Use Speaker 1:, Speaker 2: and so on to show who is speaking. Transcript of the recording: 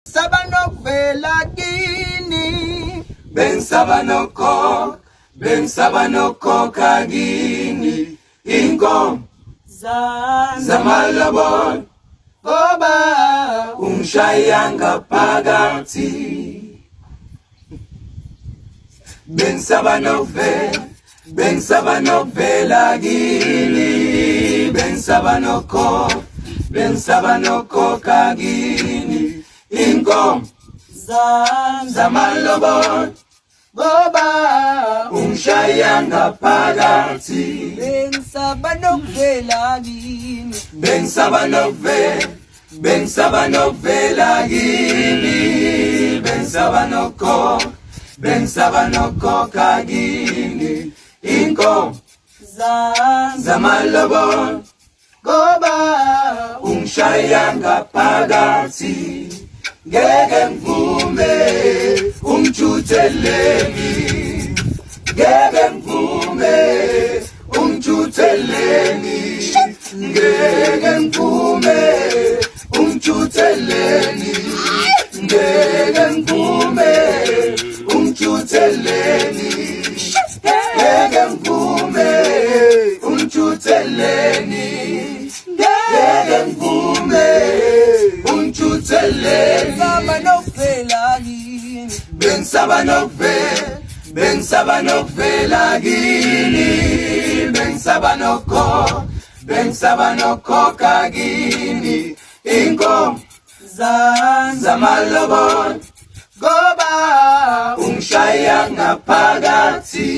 Speaker 1: Sabanokvela kini
Speaker 2: Ben sabanoko kagini ingom zamalobon
Speaker 1: Goba
Speaker 2: umshayanga pagati Ben sabanokvela gini Ben sabanoko kagini ingom zamalobon
Speaker 1: Goba
Speaker 2: umshayanga pagati
Speaker 1: Ben sabanokvela kini
Speaker 2: Ben sabanokvela gini Ben sabanoko kagini inkom zamalobon
Speaker 1: Goba
Speaker 2: umshayanga pagati ngeke mvume umchuteleni ngeke mvume umchuteleni ngeke mvume umchuteleni ngeke mvume umchuteleni ngeke mvume umchuteleni ngeke mvume umchuteleni
Speaker 1: Sabanokvela kini
Speaker 2: Ben sabanokvela gini Ben sabanoko kagini inkom zamalobon
Speaker 1: Goba
Speaker 2: umshayanga pagati